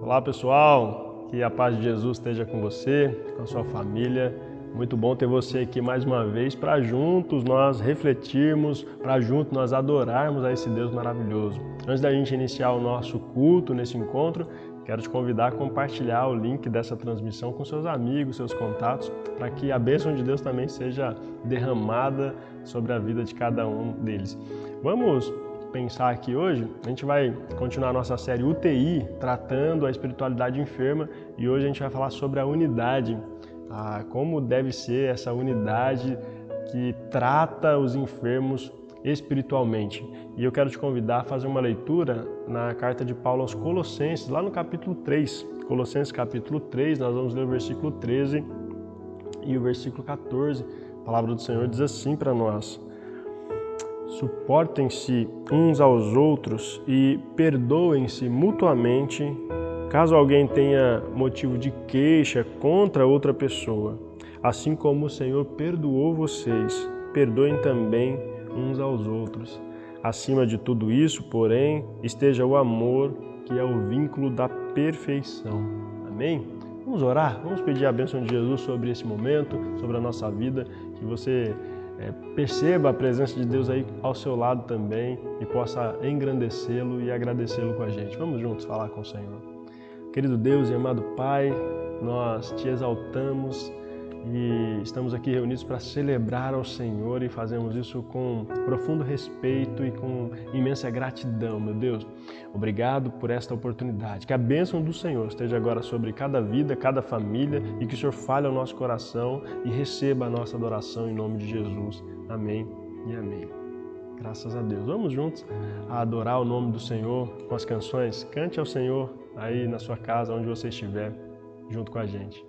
Olá pessoal, que a paz de Jesus esteja com você, com a sua família. Muito bom ter você aqui mais uma vez para juntos nós refletirmos, para juntos nós adorarmos a esse Deus maravilhoso. Antes da gente iniciar o nosso culto nesse encontro, quero te convidar a compartilhar o link dessa transmissão com seus amigos, seus contatos, para que a bênção de Deus também seja derramada sobre a vida de cada um deles. Vamos pensar aqui hoje, a gente vai continuar a nossa série UTI, tratando a espiritualidade enferma, e hoje a gente vai falar sobre a unidade, como deve ser essa unidade que trata os enfermos espiritualmente. E eu quero te convidar a fazer uma leitura na carta de Paulo aos Colossenses, lá no capítulo 3. Colossenses capítulo 3, nós vamos ler o versículo 13 e o versículo 14. A palavra do Senhor diz assim para nós: suportem-se uns aos outros e perdoem-se mutuamente, caso alguém tenha motivo de queixa contra outra pessoa. Assim como o Senhor perdoou vocês, perdoem também uns aos outros. Acima de tudo isso, porém, esteja o amor, que é o vínculo da perfeição. Amém? Vamos orar? Vamos pedir a bênção de Jesus sobre esse momento, sobre a nossa vida, que você perceba a presença de Deus aí ao seu lado também e possa engrandecê-lo e agradecê-lo com a gente. Vamos juntos falar com o Senhor. Querido Deus e amado Pai, nós te exaltamos e estamos aqui reunidos para celebrar ao Senhor e fazemos isso com profundo respeito e com imensa gratidão, meu Deus. Obrigado por esta oportunidade. Que a bênção do Senhor esteja agora sobre cada vida, cada família e que o Senhor fale ao nosso coração e receba a nossa adoração em nome de Jesus. Amém e amém. Graças a Deus. Vamos juntos a adorar o nome do Senhor com as canções. Cante ao Senhor aí na sua casa, onde você estiver, junto com a gente.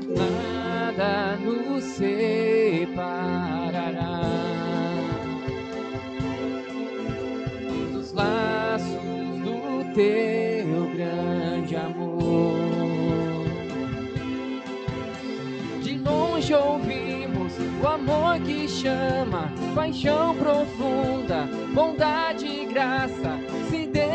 Nada nos separará dos laços do teu grande amor. De longe ouvimos o amor que chama, paixão profunda, bondade e graça se derramando.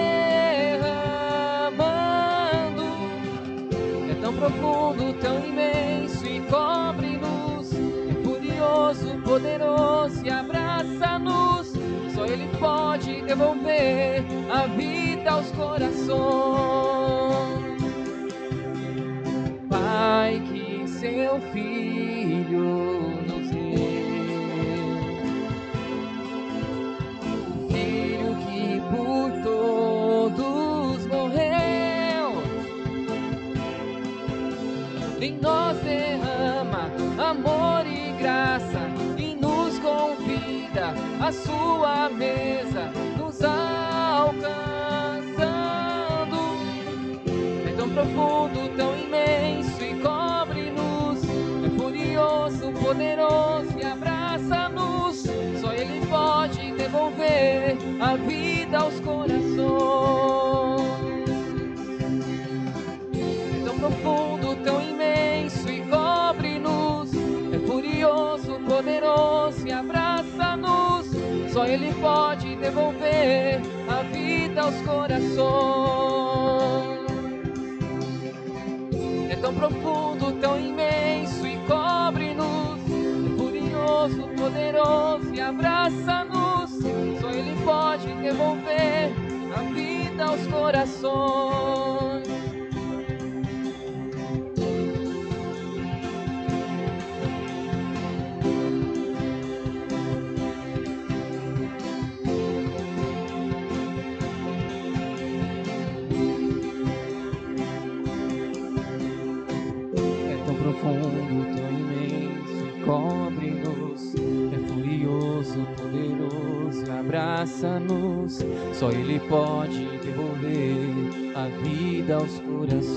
É tão profundo, tão imenso e cobre-nos, é furioso, poderoso e abraça-nos. Só Ele pode devolver a vida aos corações. Pai, que seu Filho nos deu, o Filho que por todos morreu, em nós derrama amor e graça e nos convida à sua mesa, nos alcançando. É tão profundo, tão imenso e cobre-nos, é furioso, poderoso e abraça-nos. Só Ele pode devolver a vida aos corações. É tão profundo, tão imenso e cobre-nos, é furioso, poderoso e abraça-nos. Só Ele pode devolver a vida aos corações. É tão profundo, tão imenso e cobre-nos, é furioso, poderoso e abraça-nos. Só Ele pode devolver a vida aos corações. Profundo, tão imenso, cobre-nos, é furioso, poderoso, abraça-nos. Só Ele pode devolver a vida aos corações.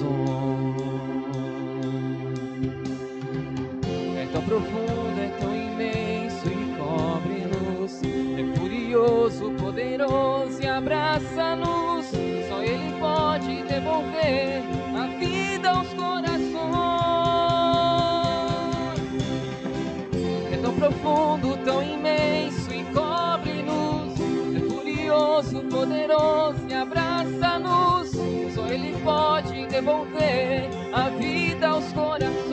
É tão profundo, é tão imenso e cobre-nos, é furioso, poderoso, poderoso e abraça-nos. Só Ele pode devolver a vida aos corações. É tão profundo, tão imenso e cobre-nos. É furioso, poderoso e abraça-nos. Só Ele pode devolver a vida aos corações.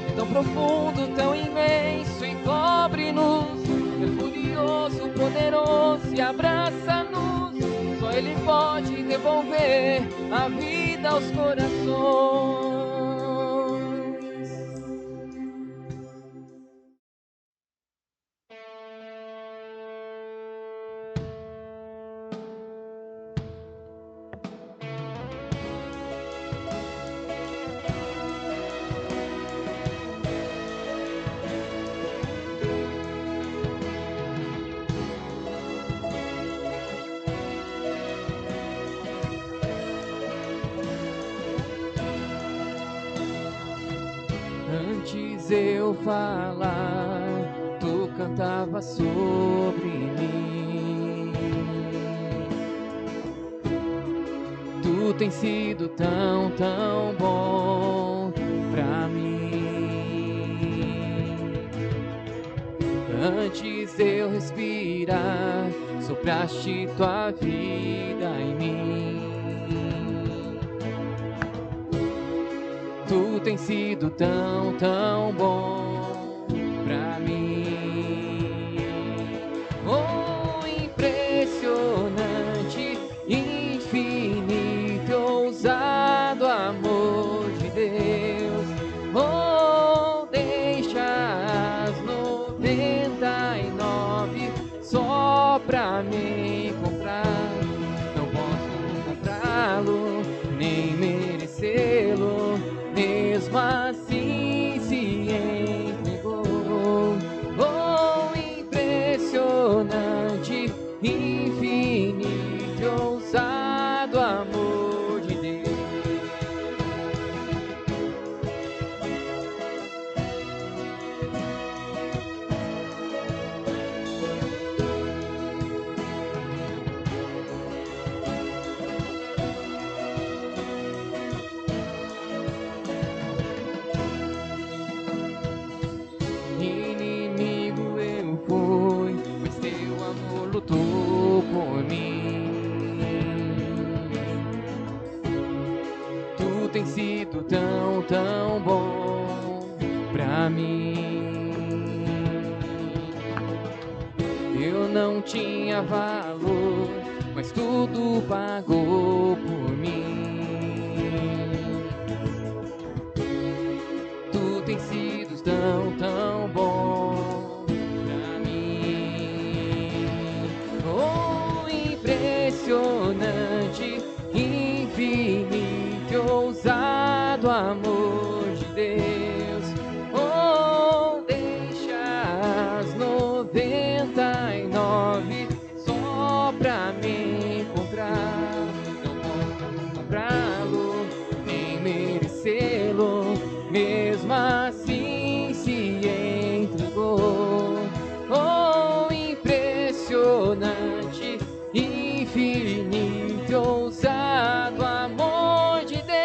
É tão profundo, tão imenso e cobre-nos. É furioso, poderoso e abraça-nos. Só Ele pode devolver a vida aos corações. Antes eu falar, tu cantava sobre mim. Tu tens sido tão, tão bom pra mim. Antes eu respirar, sopraste tua vida em mim. Tu tens sido tão, tão bom pra mim. Oh, impressionante, infinito, ousado amor de Deus. Oh, deixa as 99 só pra me comprar. Não posso comprá-lo, nem merecê-lo. Mesmo assim se entregou. Oh, impressionante, infinito, ousado amor de Deus. Lutou por mim. Tu tens sido tão, tão bom pra mim. Eu não tinha valor, mas tudo pagou por mim. Tu tens sido tão, tão bom pra mim. Oh, impressionante, infinito, ousado amor de Deus. Oh, deixa as 99 só pra me encontrar. Não posso comprá-lo, nem merecê-lo. Mesmo assim se entregou. Oh, impressionante, infinito, ousado amor de Deus.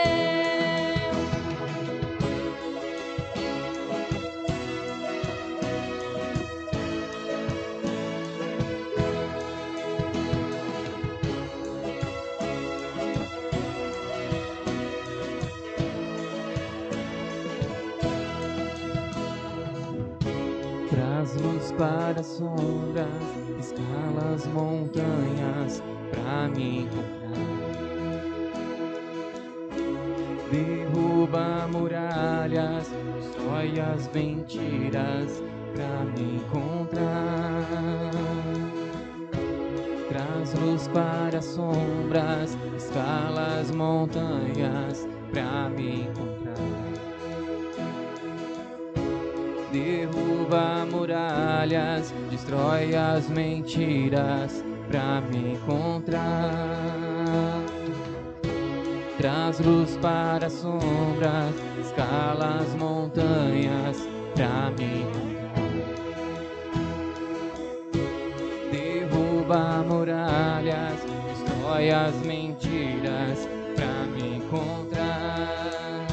Traz luz para as sombras, escala as montanhas pra me encontrar. Derruba muralhas, destrói as mentiras pra me encontrar. Traz luz para as sombras, escala as montanhas pra me encontrar. Derruba muralhas, destrói as mentiras pra me encontrar. Traz luz para as sombras, escala as montanhas pra me encontrar. derruba muralhas, destrói as mentiras pra me encontrar.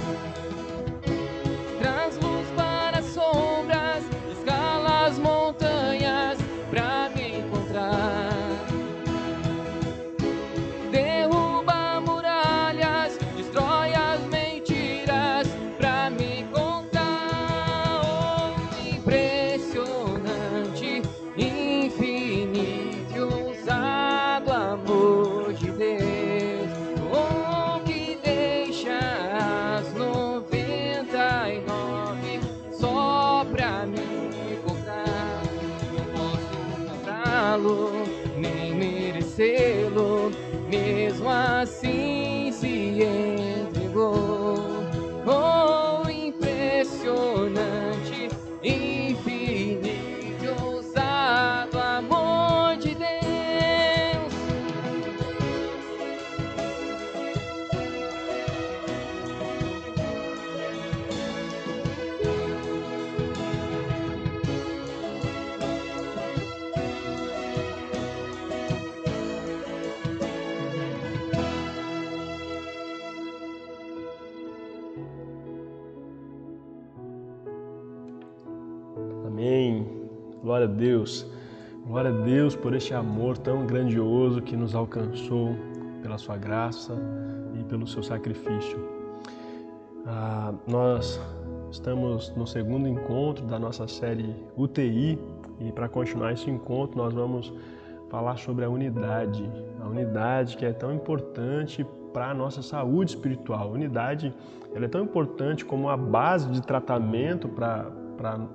Traz luz para as sombras, escala as montanhas pra me encontrar. Derruba muralhas, destrói as mentiras pra me contar. Oh, impressionante, infinito e ousado amor de Deus. Oh, que deixa as 99 só pra me encontrar. Não posso comprá-lo, nem merecê-lo, mesmo assim se entregou. Oh, impressionante, infinito e ousado amor de Deus. Amém. Glória a Deus. Glória a Deus por este amor tão grandioso que nos alcançou pela sua graça e pelo seu sacrifício. Nós estamos no segundo encontro da nossa série UTI e para continuar esse encontro nós vamos falar sobre a unidade que é tão importante para a nossa saúde espiritual. A unidade ela é tão importante como a base de tratamento para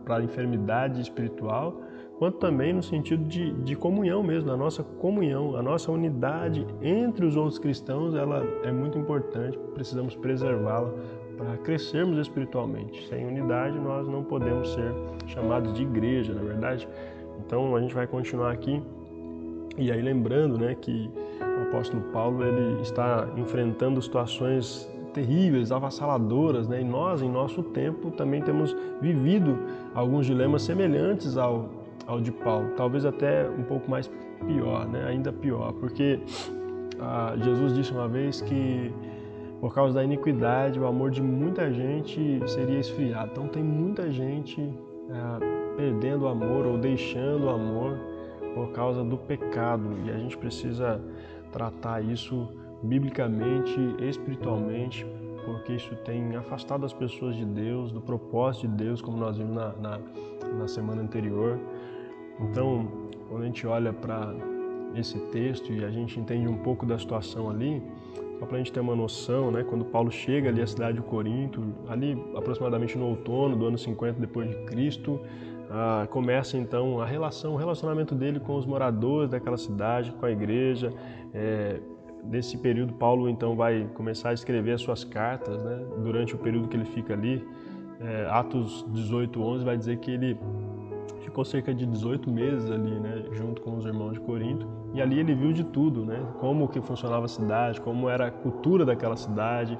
a enfermidade espiritual, quanto também no sentido de comunhão mesmo, a nossa comunhão, a nossa unidade entre os outros cristãos, ela é muito importante, precisamos preservá-la para crescermos espiritualmente. Sem unidade nós não podemos ser chamados de igreja, na verdade. Então a gente vai continuar aqui, e aí lembrando, né, que o apóstolo Paulo ele está enfrentando situações terríveis, avassaladoras, né? E nós, em nosso tempo, também temos vivido alguns dilemas semelhantes ao de Paulo, talvez até um pouco mais pior, né? Ainda pior, porque Jesus disse uma vez que por causa da iniquidade, o amor de muita gente seria esfriado. Então tem muita gente perdendo o amor ou deixando o amor por causa do pecado, e a gente precisa tratar isso biblicamente, espiritualmente, porque isso tem afastado as pessoas de Deus, do propósito de Deus, como nós vimos na semana anterior. Então, quando a gente olha para esse texto e a gente entende um pouco da situação ali, só para a gente ter uma noção, né, quando Paulo chega ali à cidade de Corinto, ali aproximadamente no outono do ano 50 depois de Cristo, começa então o relacionamento dele com os moradores daquela cidade, com a igreja. Nesse período, Paulo então vai começar a escrever as suas cartas, né? Durante o período que ele fica ali. Atos 18:11 vai dizer que ele ficou cerca de 18 meses ali, né? Junto com os irmãos de Corinto, e ali ele viu de tudo, né? Como que funcionava a cidade, como era a cultura daquela cidade.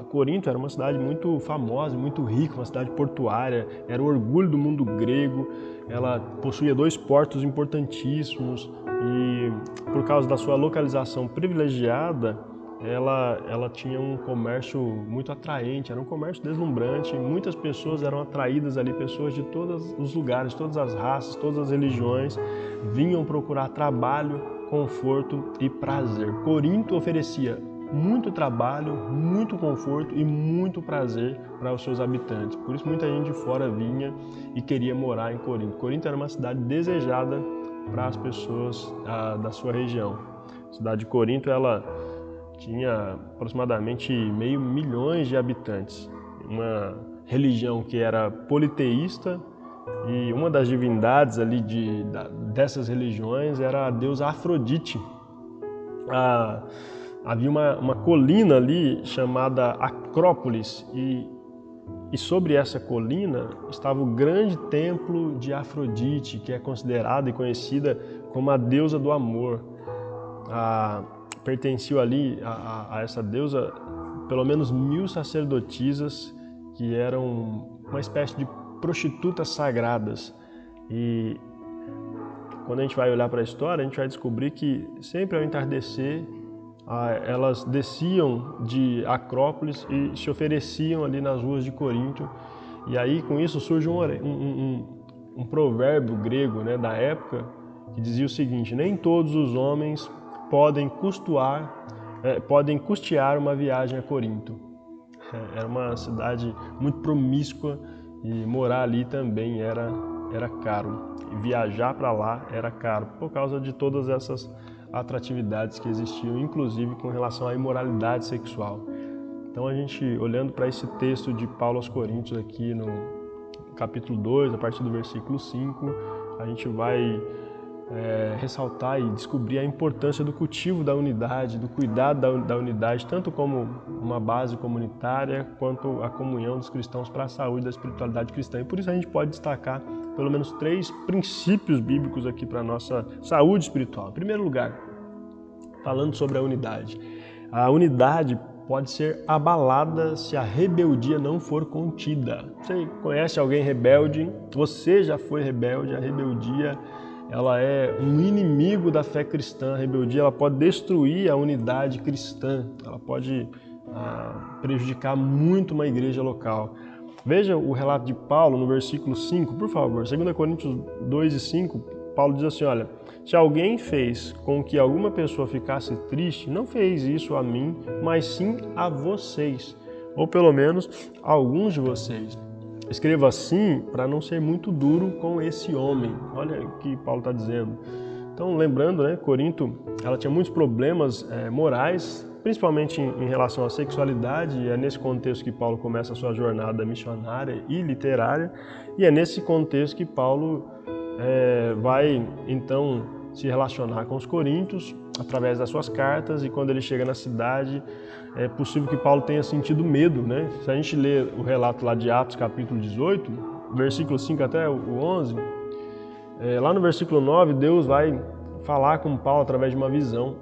Corinto era uma cidade muito famosa, muito rica, uma cidade portuária, era o orgulho do mundo grego, ela possuía 2 portos importantíssimos e por causa da sua localização privilegiada, ela tinha um comércio muito atraente, era um comércio deslumbrante, muitas pessoas eram atraídas ali, pessoas de todos os lugares, todas as raças, todas as religiões, vinham procurar trabalho, conforto e prazer. Corinto oferecia muito trabalho, muito conforto e muito prazer para os seus habitantes. Por isso muita gente de fora vinha e queria morar em Corinto. Corinto era uma cidade desejada para as pessoas da sua região. A cidade de Corinto ela tinha aproximadamente 500 mil de habitantes. Uma religião que era politeísta e uma das divindades ali dessas religiões era a deusa Afrodite. Havia uma colina ali chamada Acrópolis e sobre essa colina estava o grande templo de Afrodite, que é considerada e conhecida como a deusa do amor. Pertenciam ali a essa deusa pelo menos 1000 sacerdotisas que eram uma espécie de prostitutas sagradas. E quando a gente vai olhar para a história, a gente vai descobrir que sempre ao entardecer, elas desciam de Acrópolis e se ofereciam ali nas ruas de Corinto. E aí, com isso, surge um provérbio grego, né, da época, que dizia o seguinte: nem todos os homens podem custear uma viagem a Corinto. Era uma cidade muito promíscua e morar ali também era caro. E viajar para lá era caro, por causa de todas essas atratividades que existiam, inclusive com relação à imoralidade sexual. Então a gente, olhando para esse texto de Paulo aos Coríntios aqui no capítulo 2, a partir do versículo 5, a gente vai ressaltar e descobrir a importância do cultivo da unidade, do cuidado da unidade, tanto como uma base comunitária, quanto a comunhão dos cristãos para a saúde da espiritualidade cristã. E por isso a gente pode destacar pelo menos 3 princípios bíblicos aqui para a nossa saúde espiritual. Em primeiro lugar, falando sobre a unidade. A unidade pode ser abalada se a rebeldia não for contida. Você conhece alguém rebelde? Você já foi rebelde? A rebeldia, ela é um inimigo da fé cristã. A rebeldia, ela pode destruir a unidade cristã. Ela pode prejudicar muito uma igreja local. Veja o relato de Paulo no versículo 5, por favor. 2 Coríntios 2 e 5, Paulo diz assim, olha: se alguém fez com que alguma pessoa ficasse triste, não fez isso a mim, mas sim a vocês, ou pelo menos a alguns de vocês. Escreva assim para não ser muito duro com esse homem. Olha o que Paulo está dizendo. Então, lembrando, né, Corinto, ela tinha muitos problemas morais, principalmente em relação à sexualidade, e é nesse contexto que Paulo começa a sua jornada missionária e literária, e é nesse contexto que Paulo vai, então, se relacionar com os coríntios através das suas cartas, e quando ele chega na cidade, é possível que Paulo tenha sentido medo, né? Se a gente ler o relato lá de Atos, capítulo 18, versículo 5 até o 11, lá no versículo 9, Deus vai falar com Paulo através de uma visão,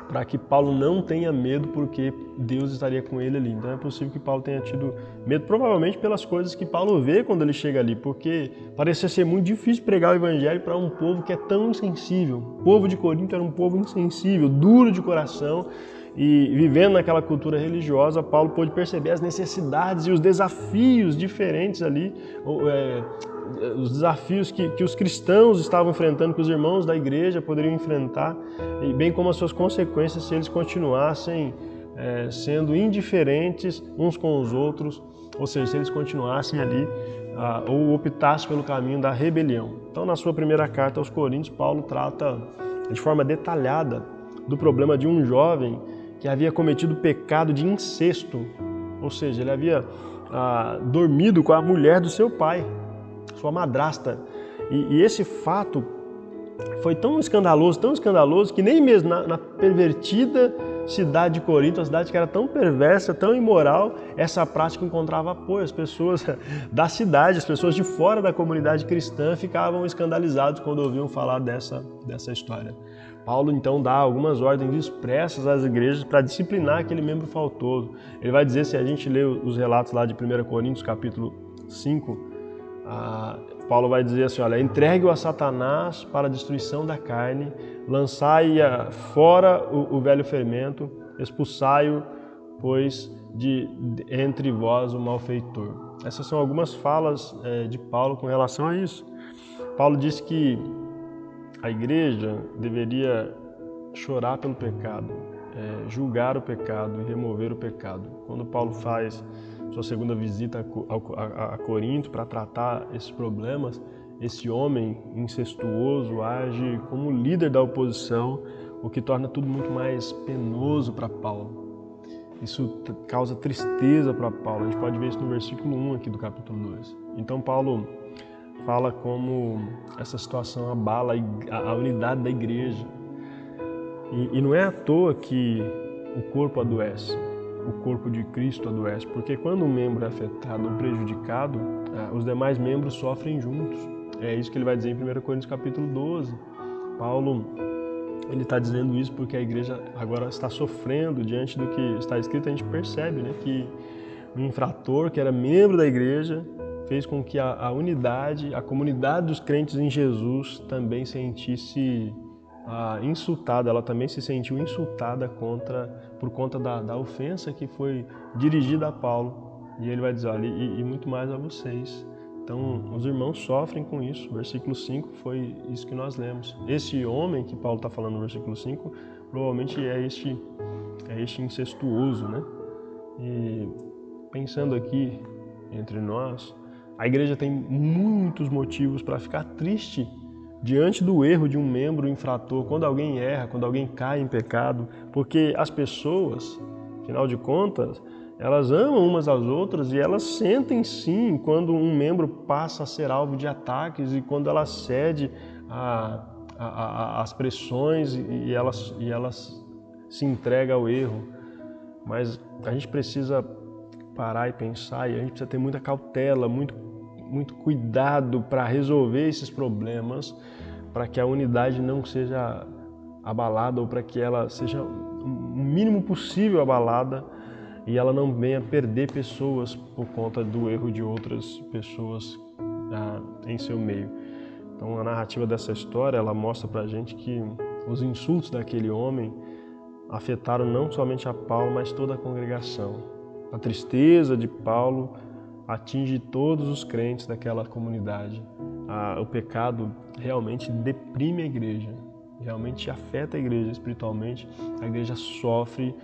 para que Paulo não tenha medo, porque Deus estaria com ele ali. Então é possível que Paulo tenha tido medo, provavelmente pelas coisas que Paulo vê quando ele chega ali, porque parecia ser muito difícil pregar o evangelho para um povo que é tão insensível. O povo de Corinto era um povo insensível, duro de coração, e vivendo naquela cultura religiosa, Paulo pôde perceber as necessidades e os desafios diferentes ali, os desafios que os cristãos estavam enfrentando, que os irmãos da igreja poderiam enfrentar, e bem como as suas consequências se eles continuassem sendo indiferentes uns com os outros, ou seja, se eles continuassem ali ou optassem pelo caminho da rebelião. Então, na sua primeira carta aos Coríntios, Paulo trata de forma detalhada do problema de um jovem que havia cometido o pecado de incesto, ou seja, ele havia dormido com a mulher do seu pai, sua madrasta. E esse fato foi tão escandaloso, que nem mesmo na pervertida cidade de Corinto, a cidade que era tão perversa, tão imoral, essa prática encontrava apoio. As pessoas da cidade, as pessoas de fora da comunidade cristã ficavam escandalizados quando ouviam falar dessa história. Paulo então dá algumas ordens expressas às igrejas para disciplinar aquele membro faltoso. Ele vai dizer, se a gente ler os relatos lá de 1 Coríntios capítulo 5, Paulo vai dizer assim, olha: entregue-o a Satanás para a destruição da carne, lançai fora o velho fermento, expulsai-o, pois entre vós o malfeitor. Essas são algumas falas de Paulo com relação a isso. Paulo disse que a igreja deveria chorar pelo pecado, julgar o pecado e remover o pecado. Quando Paulo faz sua segunda visita a Corinto para tratar esses problemas, esse homem incestuoso age como líder da oposição, o que torna tudo muito mais penoso para Paulo. Isso causa tristeza para Paulo. A gente pode ver isso no versículo 1 aqui do capítulo 2. Então Paulo fala como essa situação abala a unidade da igreja. E não é à toa que o corpo adoece, o corpo de Cristo adoece, porque quando um membro é afetado ou prejudicado, os demais membros sofrem juntos. É isso que ele vai dizer em 1 Coríntios capítulo 12. Paulo, ele está dizendo isso porque a igreja agora está sofrendo diante do que está escrito. A gente percebe, né, que o infrator, que era membro da igreja, fez com que a unidade, a comunidade dos crentes em Jesus também sentisse insultada, ela também se sentiu insultada por conta da ofensa que foi dirigida a Paulo. E ele vai dizer, olha, e muito mais a vocês. Então, os irmãos sofrem com isso. Versículo 5 foi isso que nós lemos. Esse homem que Paulo está falando no versículo 5, provavelmente é este incestuoso, né? E pensando aqui entre nós, a igreja tem muitos motivos para ficar triste diante do erro de um membro infrator, quando alguém erra, quando alguém cai em pecado, porque as pessoas, afinal de contas, elas amam umas às outras e elas sentem sim quando um membro passa a ser alvo de ataques e quando ela cede às pressões e elas se entrega ao erro. Mas a gente precisa parar e pensar e a gente precisa ter muita cautela, muito cuidado para resolver esses problemas, para que a unidade não seja abalada ou para que ela seja o mínimo possível abalada e ela não venha perder pessoas por conta do erro de outras pessoas em seu meio. Então a narrativa dessa história, ela mostra para a gente que os insultos daquele homem afetaram não somente a Paulo, mas toda a congregação. A tristeza de Paulo atinge todos os crentes daquela comunidade. O pecado realmente deprime a igreja, realmente afeta a igreja espiritualmente. A igreja sofre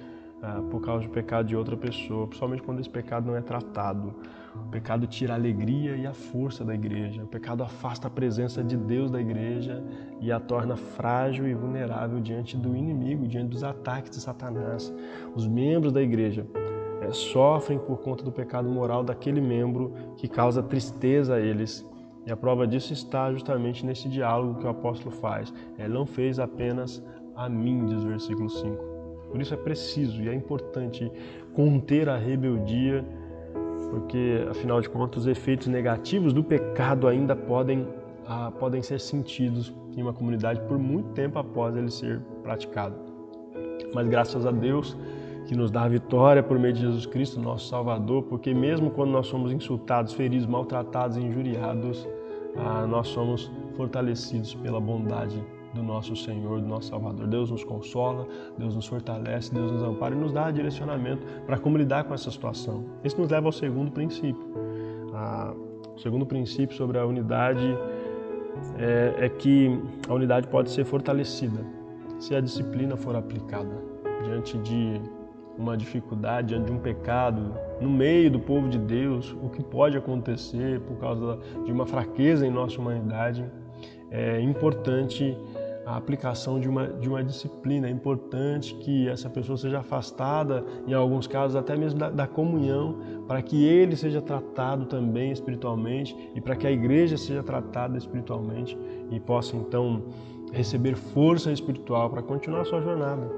por causa do pecado de outra pessoa, principalmente quando esse pecado não é tratado. O pecado tira a alegria e a força da igreja. O pecado afasta a presença de Deus da igreja e a torna frágil e vulnerável diante do inimigo, diante dos ataques de Satanás. Os membros da igreja sofrem por conta do pecado moral daquele membro que causa tristeza a eles. E a prova disso está justamente nesse diálogo que o apóstolo faz. Ele não fez apenas a mim, diz o versículo 5. Por isso é preciso e é importante conter a rebeldia, porque, afinal de contas, os efeitos negativos do pecado ainda podem ser sentidos em uma comunidade por muito tempo após ele ser praticado. Mas graças a Deus, que nos dá a vitória por meio de Jesus Cristo, nosso Salvador, porque mesmo quando nós somos insultados, feridos, maltratados e injuriados, nós somos fortalecidos pela bondade do nosso Senhor, do nosso Salvador. Deus nos consola, Deus nos fortalece, Deus nos ampara e nos dá direcionamento para como lidar com essa situação. Isso nos leva ao segundo princípio. O segundo princípio sobre a unidade é que a unidade pode ser fortalecida se a disciplina for aplicada diante de uma dificuldade, diante de um pecado, no meio do povo de Deus, o que pode acontecer por causa de uma fraqueza em nossa humanidade. É importante a aplicação de uma disciplina, é importante que essa pessoa seja afastada, em alguns casos até mesmo da comunhão, para que ele seja tratado também espiritualmente e para que a igreja seja tratada espiritualmente e possa então receber força espiritual para continuar a sua jornada.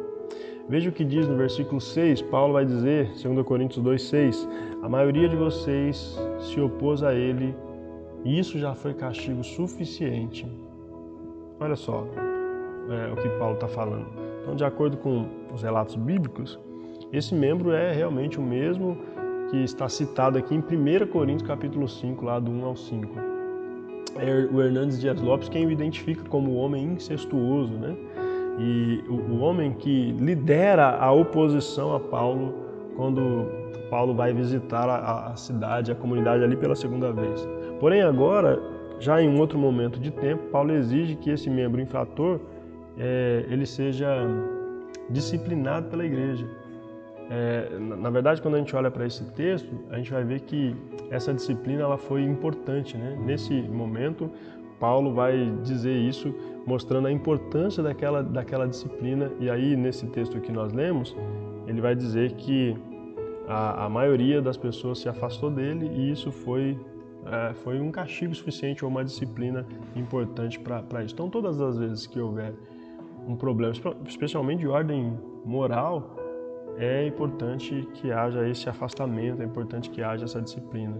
Veja o que diz no versículo 6, Paulo vai dizer, 2 Coríntios 2,6, a maioria de vocês se opôs a ele e isso já foi castigo suficiente. Olha só o que Paulo está falando. Então, de acordo com os relatos bíblicos, esse membro é realmente o mesmo que está citado aqui em 1 Coríntios capítulo 5, lá do 1 ao 5. É o Hernandes Dias Lopes quem o identifica como o homem incestuoso, né? E o homem que lidera a oposição a Paulo quando Paulo vai visitar a cidade, a comunidade ali pela segunda vez. Porém agora, já em um outro momento de tempo, Paulo exige que esse membro infrator ele seja disciplinado pela igreja. Na verdade, quando a gente olha para esse texto, a gente vai ver que essa disciplina ela foi importante, né? Nesse momento, Paulo vai dizer isso, mostrando a importância daquela disciplina. E aí, nesse texto que nós lemos, ele vai dizer que a maioria das pessoas se afastou dele e isso foi um castigo suficiente ou uma disciplina importante para isso. Então, todas as vezes que houver um problema, especialmente de ordem moral, é importante que haja esse afastamento, é importante que haja essa disciplina.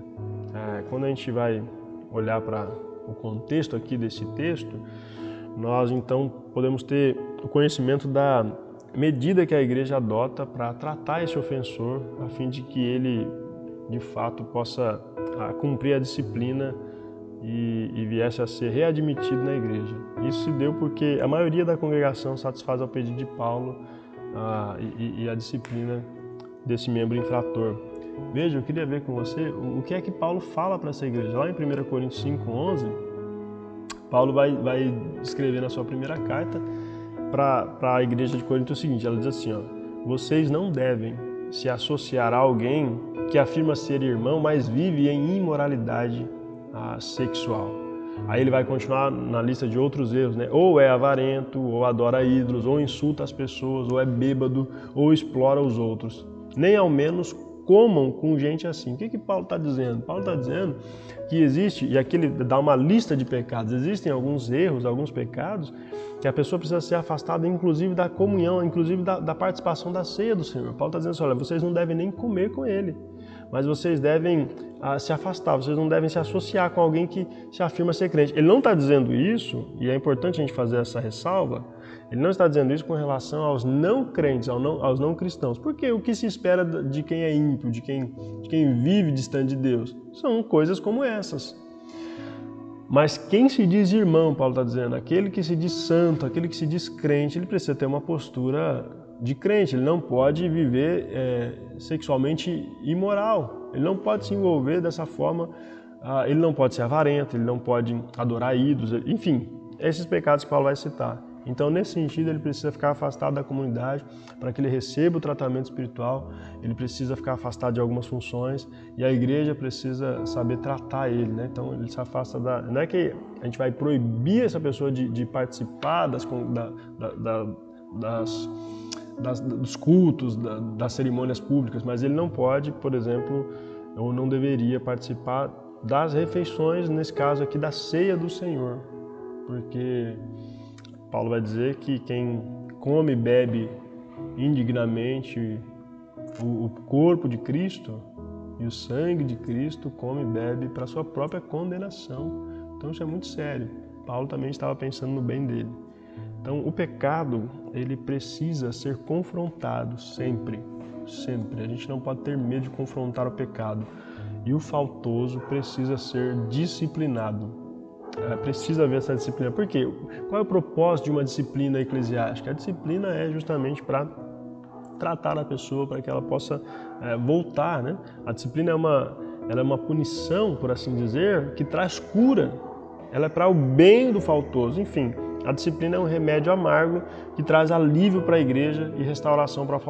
Quando a gente vai olhar para o contexto aqui desse texto, nós então podemos ter o conhecimento da medida que a igreja adota para tratar esse ofensor, a fim de que ele, de fato, possa a cumprir a disciplina e viesse a ser readmitido na igreja. Isso se deu porque a maioria da congregação satisfaz ao pedido de Paulo e a disciplina desse membro infrator. Veja, eu queria ver com você o que é que Paulo fala para essa igreja. Lá em 1 Coríntios 5:11, Paulo vai escrever na sua primeira carta para a igreja de Corinto o seguinte, ela diz assim, ó, vocês não devem se associar a alguém que afirma ser irmão, mas vive em imoralidade sexual. Aí ele vai continuar na lista de outros erros, né? Ou é avarento, ou adora ídolos, ou insulta as pessoas, ou é bêbado, ou explora os outros. Nem ao menos comam com gente assim. O que Paulo está dizendo? Paulo está dizendo que existe, e aqui ele dá uma lista de pecados, existem alguns erros, alguns pecados, que a pessoa precisa ser afastada, inclusive da comunhão, inclusive da participação da ceia do Senhor. Paulo está dizendo assim, olha, vocês não devem nem comer com ele, mas vocês devem se afastar, vocês não devem se associar com alguém que se afirma ser crente. Ele não está dizendo isso, e é importante a gente fazer essa ressalva, ele não está dizendo isso com relação aos não crentes, aos não cristãos. Porque o que se espera de quem é ímpio, de quem vive distante de Deus, são coisas como essas. Mas quem se diz irmão, Paulo está dizendo, aquele que se diz santo, aquele que se diz crente, ele precisa ter uma postura de crente, ele não pode viver sexualmente imoral, ele não pode se envolver dessa forma, ele não pode ser avarento, ele não pode adorar ídolos, enfim, esses pecados que Paulo vai citar. Então, nesse sentido, ele precisa ficar afastado da comunidade para que ele receba o tratamento espiritual, ele precisa ficar afastado de algumas funções e a igreja precisa saber tratar ele, né? Então, ele se afasta não é que a gente vai proibir essa pessoa de participar dos cultos, das cerimônias públicas, mas ele não pode, por exemplo, ou não deveria participar das refeições, nesse caso aqui, da ceia do Senhor, porque Paulo vai dizer que quem come e bebe indignamente o corpo de Cristo e o sangue de Cristo, come e bebe para sua própria condenação. Então isso é muito sério. Paulo também estava pensando no bem dele. Então o pecado, ele precisa ser confrontado sempre, sempre. A gente não pode ter medo de confrontar o pecado. E o faltoso precisa ser disciplinado. Precisa haver essa disciplina. Por quê? Qual é o propósito de uma disciplina eclesiástica? A disciplina é justamente para tratar a pessoa, para que ela possa voltar, né? A disciplina ela é uma punição, por assim dizer, que traz cura. Ela é para o bem do faltoso. Enfim, a disciplina é um remédio amargo que traz alívio para a igreja e restauração para o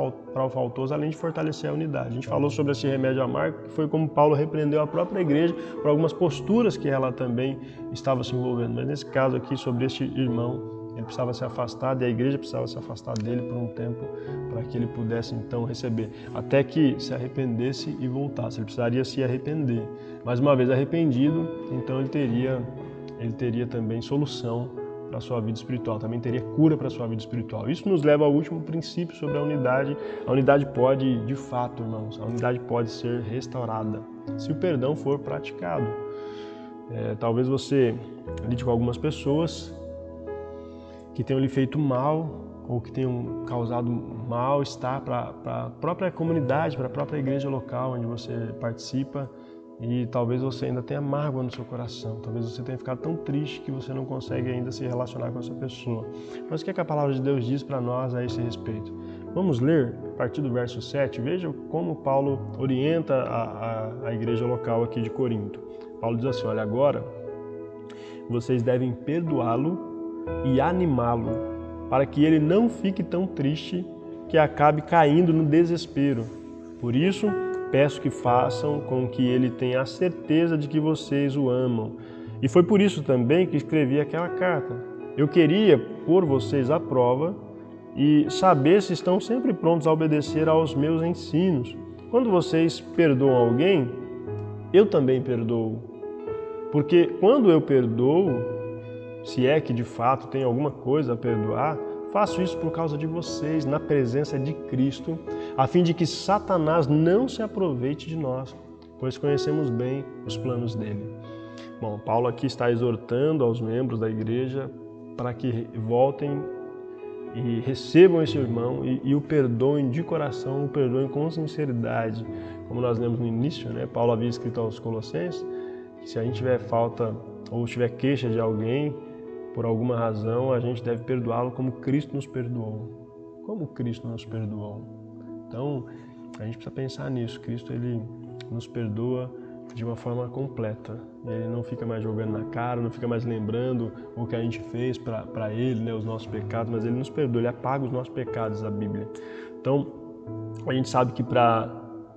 faltoso, além de fortalecer a unidade. A gente falou sobre esse remédio amargo, que foi como Paulo repreendeu a própria igreja por algumas posturas que ela também estava se envolvendo. Mas nesse caso aqui, sobre este irmão, ele precisava se afastar e a igreja precisava se afastar dele por um tempo para que ele pudesse então receber, até que se arrependesse e voltasse. Ele precisaria se arrepender. Mas uma vez arrependido, então ele teria também solução para a sua vida espiritual, também teria cura para a sua vida espiritual. Isso nos leva ao último princípio sobre a unidade. A unidade pode, de fato, irmãos, a unidade pode ser restaurada se o perdão for praticado. Talvez você lide com algumas pessoas que tenham lhe feito mal ou que tenham causado mal-estar para a própria comunidade, para a própria igreja local onde você participa, e talvez você ainda tenha mágoa no seu coração, talvez você tenha ficado tão triste que você não consegue ainda se relacionar com essa pessoa. Mas o que a palavra de Deus diz para nós a esse respeito? Vamos ler a partir do verso 7, veja como Paulo orienta a igreja local aqui de Corinto. Paulo diz assim, olha, agora vocês devem perdoá-lo e animá-lo, para que ele não fique tão triste que acabe caindo no desespero. Por isso, peço que façam com que ele tenha a certeza de que vocês o amam. E foi por isso também que escrevi aquela carta. Eu queria pôr vocês à prova e saber se estão sempre prontos a obedecer aos meus ensinos. Quando vocês perdoam alguém, eu também perdoo. Porque quando eu perdoo, se é que de fato tem alguma coisa a perdoar, faço isso por causa de vocês, na presença de Cristo, a fim de que Satanás não se aproveite de nós, pois conhecemos bem os planos dele. Bom, Paulo aqui está exortando aos membros da igreja para que voltem e recebam esse irmão e o perdoem de coração, o perdoem com sinceridade. Como nós lemos no início, né? Paulo havia escrito aos Colossenses que se a gente tiver falta ou tiver queixa de alguém, por alguma razão, a gente deve perdoá-lo como Cristo nos perdoou. Como Cristo nos perdoou. Então, a gente precisa pensar nisso. Cristo, ele nos perdoa de uma forma completa. Ele não fica mais jogando na cara, não fica mais lembrando o que a gente fez para ele, né, os nossos pecados, mas ele nos perdoa, ele apaga os nossos pecados, a Bíblia. Então, a gente sabe que para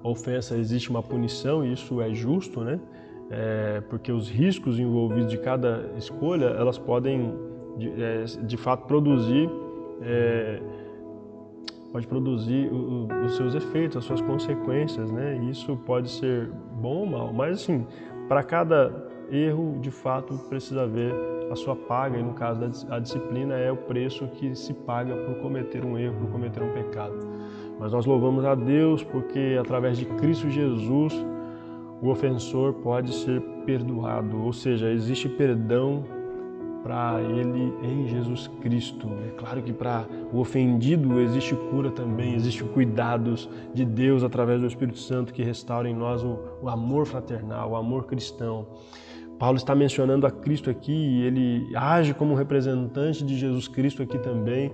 ofensa existe uma punição, e isso é justo, né? Porque os riscos envolvidos de cada escolha, elas podem, de fato, produzir os seus efeitos, as suas consequências, né? E isso pode ser bom ou mal, mas assim, para cada erro, de fato, precisa haver a sua paga, e no caso a disciplina é o preço que se paga por cometer um erro, por cometer um pecado. Mas nós louvamos a Deus porque através de Cristo Jesus o ofensor pode ser perdoado, ou seja, existe perdão para ele em Jesus Cristo. É claro que para o ofendido existe cura também, existe cuidados de Deus através do Espírito Santo que restaura em nós o amor fraternal, o amor cristão. Paulo está mencionando a Cristo aqui e ele age como representante de Jesus Cristo aqui também.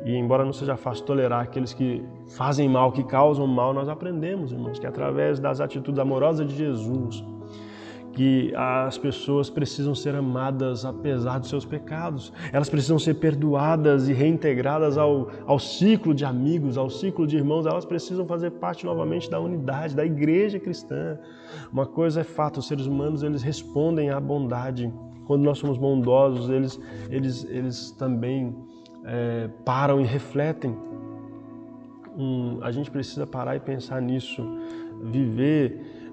E embora não seja fácil tolerar aqueles que fazem mal, que causam mal, nós aprendemos, irmãos, que através das atitudes amorosas de Jesus, que as pessoas precisam ser amadas apesar dos seus pecados. Elas precisam ser perdoadas e reintegradas ao ciclo de amigos, ao ciclo de irmãos. Elas precisam fazer parte novamente da unidade, da igreja cristã. Uma coisa é fato, os seres humanos eles respondem à bondade. Quando nós somos bondosos, eles também param e refletem. A gente precisa parar e pensar nisso,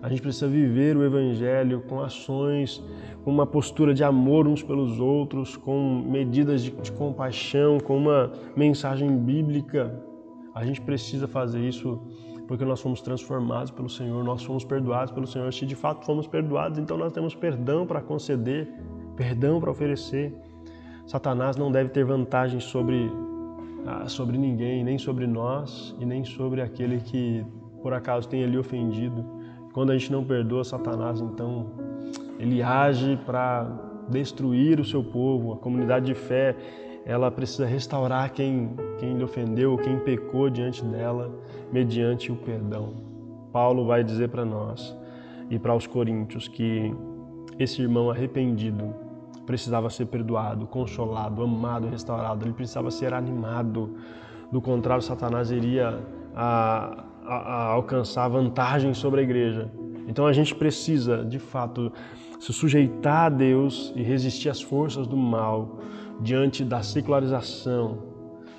a gente precisa viver o Evangelho com ações, com uma postura de amor uns pelos outros, com medidas de compaixão, com uma mensagem bíblica. A gente precisa fazer isso porque nós fomos transformados pelo Senhor, nós fomos perdoados pelo Senhor. Se de fato fomos perdoados, então nós temos perdão para conceder, perdão para oferecer. Satanás não deve ter vantagem sobre ninguém, nem sobre nós e nem sobre aquele que por acaso tenha lhe ofendido. Quando a gente não perdoa Satanás, então ele age para destruir o seu povo. A comunidade de fé, ela precisa restaurar quem lhe ofendeu, quem pecou diante dela, mediante o perdão. Paulo vai dizer para nós e para os coríntios que esse irmão arrependido precisava ser perdoado, consolado, amado, restaurado. Ele precisava ser animado. Do contrário, Satanás iria a alcançar vantagem sobre a igreja. Então a gente precisa, de fato, se sujeitar a Deus e resistir às forças do mal diante da secularização.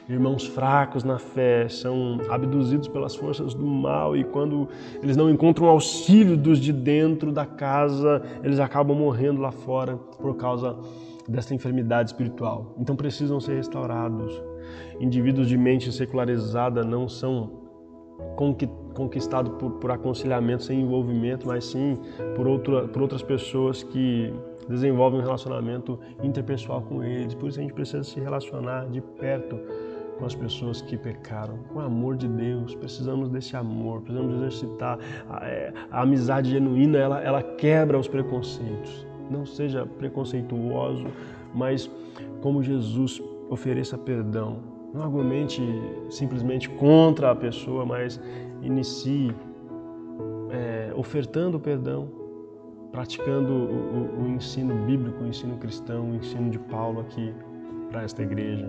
Irmãos fracos na fé são abduzidos pelas forças do mal e quando eles não encontram auxílio dos de dentro da casa, eles acabam morrendo lá fora por causa dessa enfermidade espiritual. Então precisam ser restaurados. Indivíduos de mente secularizada não são conquistados por aconselhamento sem envolvimento, mas sim por outras pessoas que desenvolvem um relacionamento interpessoal com eles. Por isso a gente precisa se relacionar de perto com as pessoas que pecaram, com o amor de Deus. Precisamos desse amor, precisamos exercitar. A amizade genuína, ela quebra os preconceitos. Não seja preconceituoso, mas como Jesus, ofereça perdão. Não argumente simplesmente contra a pessoa, mas inicie ofertando perdão, praticando o ensino bíblico, o ensino cristão, o ensino de Paulo aqui para esta igreja.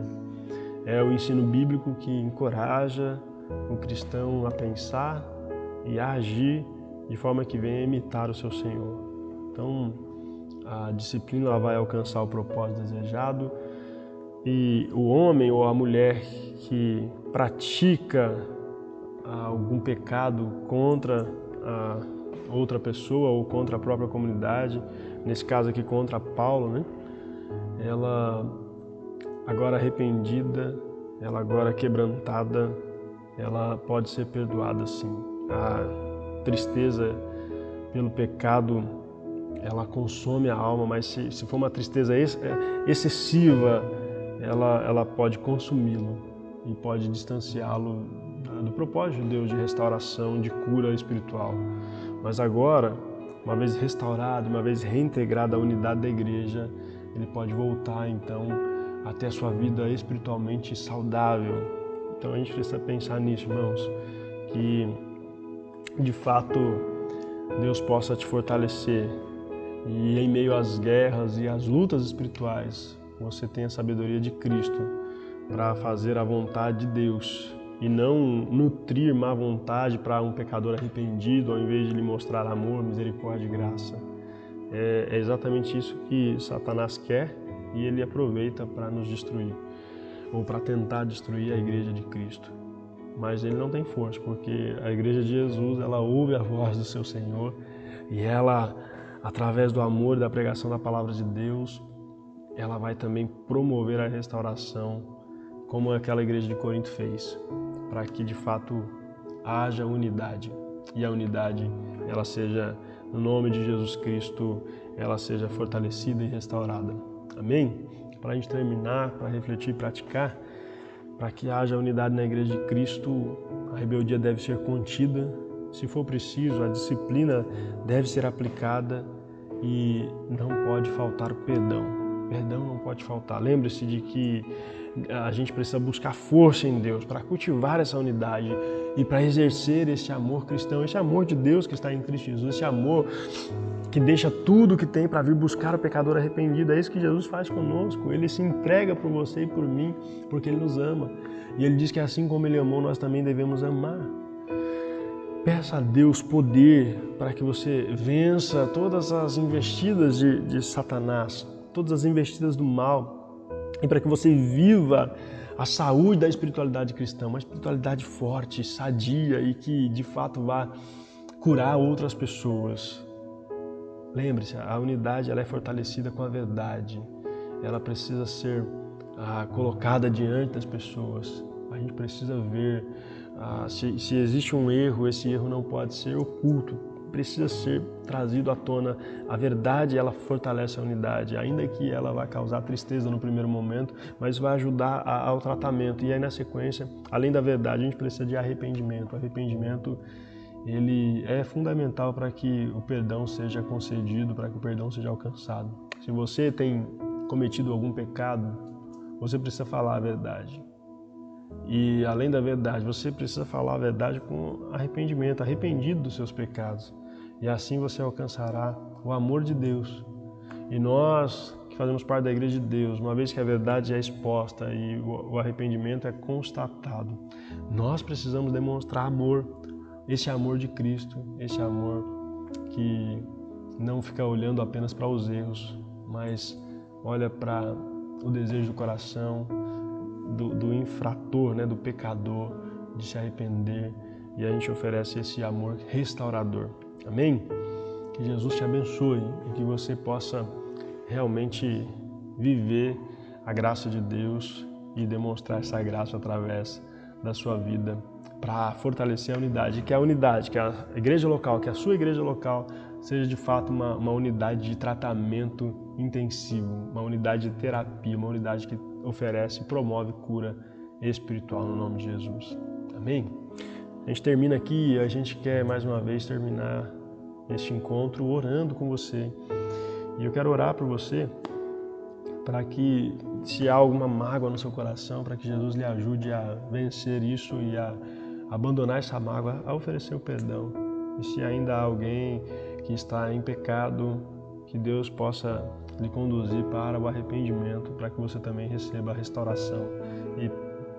É o ensino bíblico que encoraja o cristão a pensar e a agir de forma que venha imitar o seu Senhor. Então, a disciplina ela vai alcançar o propósito desejado e o homem ou a mulher que pratica algum pecado contra outra pessoa ou contra a própria comunidade, nesse caso aqui contra Paulo, né? Ela agora arrependida, ela agora quebrantada, ela pode ser perdoada sim. A tristeza pelo pecado, ela consome a alma, mas se for uma tristeza excessiva, ela pode consumi-lo. e pode distanciá-lo do propósito de Deus de restauração, de cura espiritual. Mas agora, uma vez restaurado, uma vez reintegrada a unidade da igreja, ele pode voltar então a ter a sua vida espiritualmente saudável. Então a gente precisa pensar nisso, irmãos, que de fato Deus possa te fortalecer e em meio às guerras e às lutas espirituais você tenha a sabedoria de Cristo para fazer a vontade de Deus e não nutrir má vontade para um pecador arrependido ao invés de lhe mostrar amor, misericórdia e graça. É exatamente isso que Satanás quer e ele aproveita para nos destruir ou para tentar destruir a igreja de Cristo. Mas ele não tem força, porque a igreja de Jesus, ela ouve a voz do seu Senhor e ela, através do amor e da pregação da palavra de Deus, ela vai também promover a restauração, como aquela igreja de Corinto fez, para que de fato haja unidade. E a unidade, ela seja, no nome de Jesus Cristo, ela seja fortalecida e restaurada. Amém? Para a gente terminar, para refletir e praticar, para que haja unidade na igreja de Cristo, a rebeldia deve ser contida. Se for preciso, a disciplina deve ser aplicada e não pode faltar o perdão. Perdão não pode faltar. Lembre-se de que a gente precisa buscar força em Deus para cultivar essa unidade e para exercer esse amor cristão, esse amor de Deus que está em Cristo Jesus, esse amor que deixa tudo que tem para vir buscar o pecador arrependido. É isso que Jesus faz conosco. Ele se entrega por você e por mim, porque Ele nos ama. E Ele diz que assim como Ele amou, nós também devemos amar. Peça a Deus poder para que você vença todas as investidas de Satanás, todas as investidas do mal, e para que você viva a saúde da espiritualidade cristã, uma espiritualidade forte, sadia e que de fato vá curar outras pessoas. Lembre-se, a unidade ela é fortalecida com a verdade, ela precisa ser colocada diante das pessoas. A gente precisa ver se existe um erro, esse erro não pode ser oculto, precisa ser trazido à tona. A verdade ela fortalece a unidade, ainda que ela vá causar tristeza no primeiro momento, mas vai ajudar ao tratamento. E aí na sequência, além da verdade, a gente precisa de arrependimento. O arrependimento ele é fundamental para que o perdão seja concedido, para que o perdão seja alcançado. Se você tem cometido algum pecado, você precisa falar a verdade. E além da verdade, você precisa falar a verdade com arrependimento, arrependido dos seus pecados. E assim você alcançará o amor de Deus. E nós que fazemos parte da igreja de Deus, uma vez que a verdade é exposta e o arrependimento é constatado, nós precisamos demonstrar amor, esse amor de Cristo, esse amor que não fica olhando apenas para os erros, mas olha para o desejo do coração, do infrator, do pecador, de se arrepender, e a gente oferece esse amor restaurador. Amém? Que Jesus te abençoe e que você possa realmente viver a graça de Deus e demonstrar essa graça através da sua vida para fortalecer a unidade, que a igreja local, que a sua igreja local seja de fato uma unidade de tratamento intensivo, uma unidade de terapia, uma unidade que oferece e promove cura espiritual no nome de Jesus. Amém? A gente termina aqui e a gente quer mais uma vez terminar este encontro orando com você. E eu quero orar por você para que, se há alguma mágoa no seu coração, para que Jesus lhe ajude a vencer isso e a abandonar essa mágoa, a oferecer o perdão. E se ainda há alguém que está em pecado, que Deus possa lhe conduzir para o arrependimento, para que você também receba a restauração e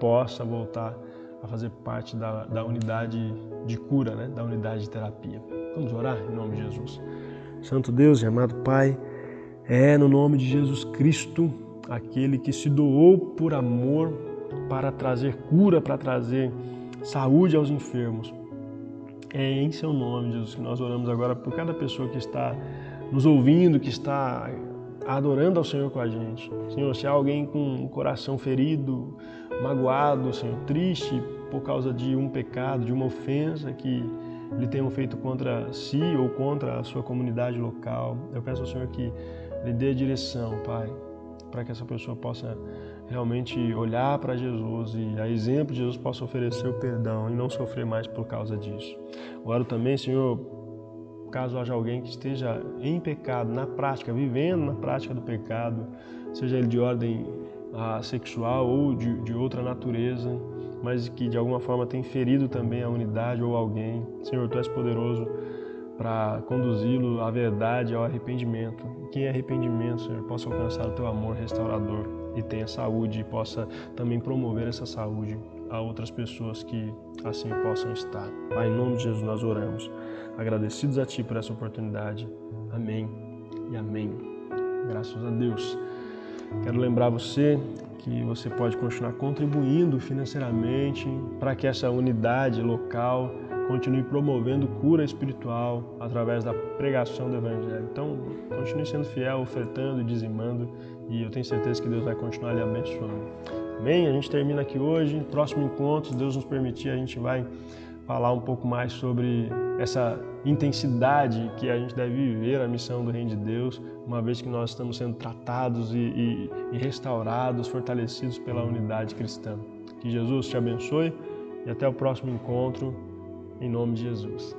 possa voltar a fazer parte da unidade de cura, da unidade de terapia. Vamos orar em nome de Jesus. Santo Deus e amado Pai, é no nome de Jesus Cristo, aquele que se doou por amor para trazer cura, para trazer saúde aos enfermos. É em seu nome, Jesus, que nós oramos agora por cada pessoa que está nos ouvindo, que está adorando ao Senhor com a gente. Senhor, se há alguém com o coração ferido, magoado, Senhor, triste por causa de um pecado, de uma ofensa que lhe tenham feito contra si ou contra a sua comunidade local, eu peço ao Senhor que lhe dê a direção, Pai, para que essa pessoa possa realmente olhar para Jesus e, a exemplo de Jesus, possa oferecer o perdão e não sofrer mais por causa disso. Oro também, Senhor, caso haja alguém que esteja em pecado, na prática, vivendo na prática do pecado, seja ele de ordem sexual ou de outra natureza, mas que de alguma forma tem ferido também a unidade ou alguém. Senhor, Tu és poderoso para conduzi-lo à verdade, ao arrependimento. Que em arrependimento, Senhor, possa alcançar o Teu amor restaurador e tenha saúde e possa também promover essa saúde a outras pessoas que assim possam estar. Pai, em nome de Jesus nós oramos, agradecidos a Ti por essa oportunidade. Amém e amém. Graças a Deus. Quero lembrar você que você pode continuar contribuindo financeiramente para que essa unidade local continue promovendo cura espiritual através da pregação do Evangelho. Então, continue sendo fiel, ofertando e dizimando, e eu tenho certeza que Deus vai continuar lhe abençoando. Amém? A gente termina aqui hoje. Próximo encontro, se Deus nos permitir, a gente vai falar um pouco mais sobre essa intensidade que a gente deve viver a missão do Reino de Deus, uma vez que nós estamos sendo tratados e restaurados, fortalecidos pela unidade cristã. Que Jesus te abençoe e até o próximo encontro, em nome de Jesus.